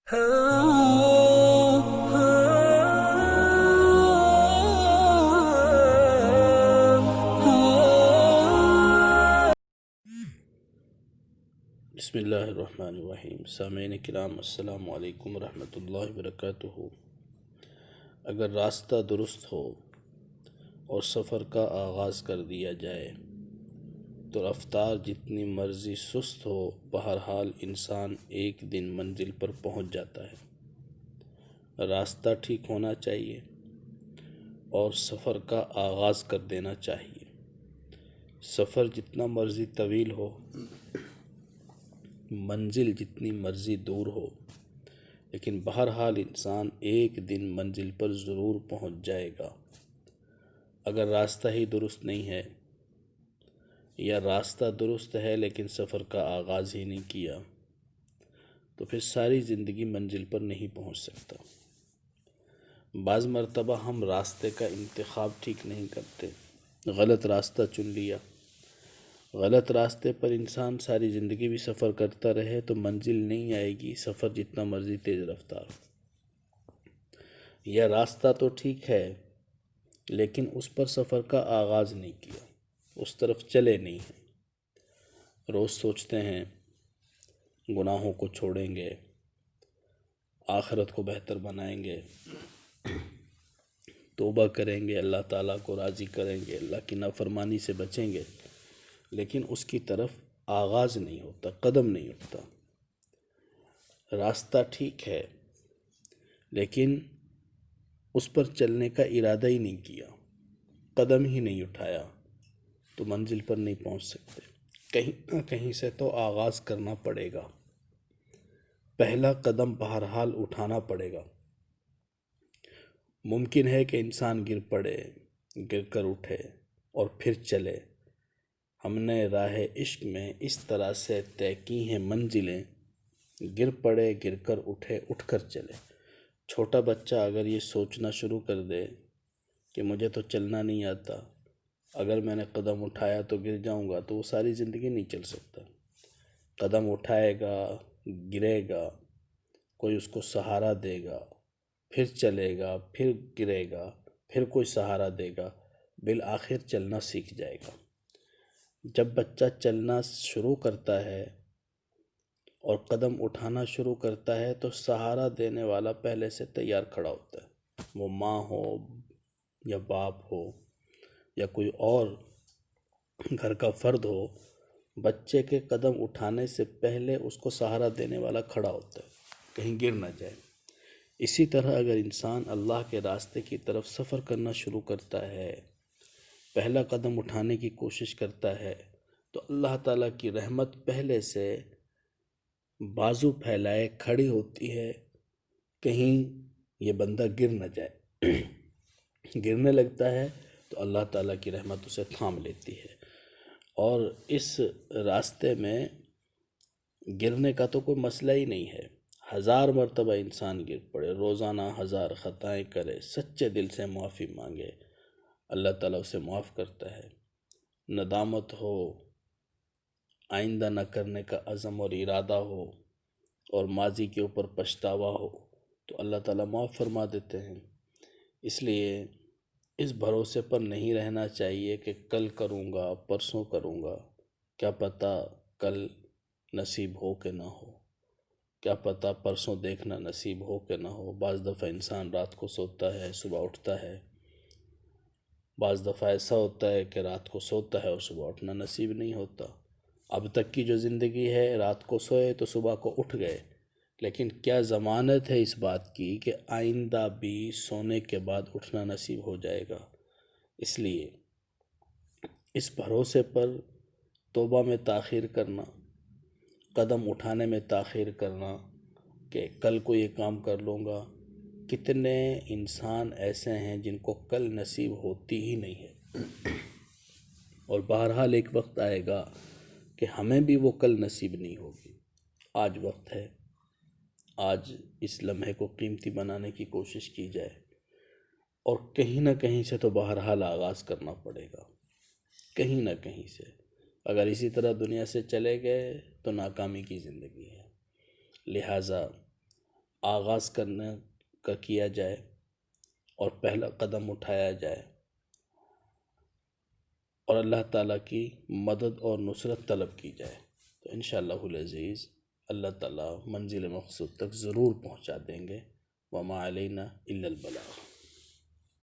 بسم اللہ الرحمن الرحیم۔ سامعین کرام، السلام علیکم ورحمۃ اللہ وبرکاتہ۔ اگر راستہ درست ہو اور سفر کا آغاز کر دیا جائے تو رفتار جتنی مرضی سست ہو، بہرحال انسان ایک دن منزل پر پہنچ جاتا ہے۔ راستہ ٹھیک ہونا چاہیے اور سفر کا آغاز کر دینا چاہیے۔ سفر جتنا مرضی طویل ہو، منزل جتنی مرضی دور ہو، لیکن بہرحال انسان ایک دن منزل پر ضرور پہنچ جائے گا۔ اگر راستہ ہی درست نہیں ہے یا راستہ درست ہے لیکن سفر کا آغاز ہی نہیں کیا تو پھر ساری زندگی منزل پر نہیں پہنچ سکتا۔ بعض مرتبہ ہم راستے کا انتخاب ٹھیک نہیں کرتے، غلط راستہ چن لیا۔ غلط راستے پر انسان ساری زندگی بھی سفر کرتا رہے تو منزل نہیں آئے گی، سفر جتنا مرضی تیز رفتار ہو۔ یا راستہ تو ٹھیک ہے لیکن اس پر سفر کا آغاز نہیں کیا، اس طرف چلے نہیں ہیں۔ روز سوچتے ہیں گناہوں کو چھوڑیں گے، آخرت کو بہتر بنائیں گے، توبہ کریں گے، اللہ تعالیٰ کو راضی کریں گے، اللہ کی نافرمانی سے بچیں گے، لیکن اس کی طرف آغاز نہیں ہوتا، قدم نہیں اٹھتا۔ راستہ ٹھیک ہے لیکن اس پر چلنے کا ارادہ ہی نہیں کیا، قدم ہی نہیں اٹھایا تو منزل پر نہیں پہنچ سکتے۔ کہیں نہ کہیں سے تو آغاز کرنا پڑے گا، پہلا قدم بہرحال اٹھانا پڑے گا۔ ممکن ہے کہ انسان گر پڑے، گر کر اٹھے اور پھر چلے۔ ہم نے راہ عشق میں اس طرح سے طے کی ہیں منزلیں، گر پڑے، گر کر اٹھے، اٹھ کر چلے۔ چھوٹا بچہ اگر یہ سوچنا شروع کر دے کہ مجھے تو چلنا نہیں آتا، اگر میں نے قدم اٹھایا تو گر جاؤں گا، تو وہ ساری زندگی نہیں چل سکتا۔ قدم اٹھائے گا، گرے گا، کوئی اس کو سہارا دے گا، پھر چلے گا، پھر گرے گا، پھر کوئی سہارا دے گا، بالآخر چلنا سیکھ جائے گا۔ جب بچہ چلنا شروع کرتا ہے اور قدم اٹھانا شروع کرتا ہے تو سہارا دینے والا پہلے سے تیار کھڑا ہوتا ہے۔ وہ ماں ہو یا باپ ہو یا کوئی اور گھر کا فرد ہو، بچے کے قدم اٹھانے سے پہلے اس کو سہارا دینے والا کھڑا ہوتا ہے، کہیں گر نہ جائے۔ اسی طرح اگر انسان اللہ کے راستے کی طرف سفر کرنا شروع کرتا ہے، پہلا قدم اٹھانے کی کوشش کرتا ہے، تو اللہ تعالیٰ کی رحمت پہلے سے بازو پھیلائے کھڑی ہوتی ہے، کہیں یہ بندہ گر نہ جائے۔ گرنے لگتا ہے تو اللہ تعالیٰ کی رحمت اسے تھام لیتی ہے۔ اور اس راستے میں گرنے کا تو کوئی مسئلہ ہی نہیں ہے۔ 1000 مرتبہ انسان گر پڑے، روزانہ 1000 خطائیں کرے، سچے دل سے معافی مانگے، اللہ تعالیٰ اسے معاف کرتا ہے۔ ندامت ہو، آئندہ نہ کرنے کا عزم اور ارادہ ہو اور ماضی کے اوپر پچھتاوا ہو تو اللہ تعالیٰ معاف فرما دیتے ہیں۔ اس لیے اس بھروسے پر نہیں رہنا چاہیے کہ کل کروں گا، پرسوں کروں گا، کیا پتہ کل نصیب ہو کہ نہ ہو، کیا پتہ پرسوں دیکھنا نصیب ہو کہ نہ ہو۔ بعض دفعہ انسان رات کو سوتا ہے، صبح اٹھتا ہے، بعض دفعہ ایسا ہوتا ہے کہ رات کو سوتا ہے اور صبح اٹھنا نصیب نہیں ہوتا۔ اب تک کی جو زندگی ہے، رات کو سوئے تو صبح کو اٹھ گئے، لیکن کیا ضمانت ہے اس بات کی کہ آئندہ بھی سونے کے بعد اٹھنا نصیب ہو جائے گا؟ اس لیے اس بھروسے پر توبہ میں تاخیر کرنا، قدم اٹھانے میں تاخیر کرنا کہ کل کو یہ کام کر لوں گا، کتنے انسان ایسے ہیں جن کو کل نصیب ہوتی ہی نہیں ہے، اور بہرحال ایک وقت آئے گا کہ ہمیں بھی وہ کل نصیب نہیں ہوگی۔ آج وقت ہے، آج اس لمحے کو قیمتی بنانے کی کوشش کی جائے، اور کہیں نہ کہیں سے تو بہرحال آغاز کرنا پڑے گا، کہیں نہ کہیں سے۔ اگر اسی طرح دنیا سے چلے گئے تو ناکامی کی زندگی ہے۔ لہٰذا آغاز کرنے کا کیا جائے اور پہلا قدم اٹھایا جائے اور اللہ تعالیٰ کی مدد اور نصرت طلب کی جائے تو انشاءاللہ العزیز اللہ تعالیٰ منزل مقصود تک ضرور پہنچا دیں گے۔ وما علینا الا البلاغ۔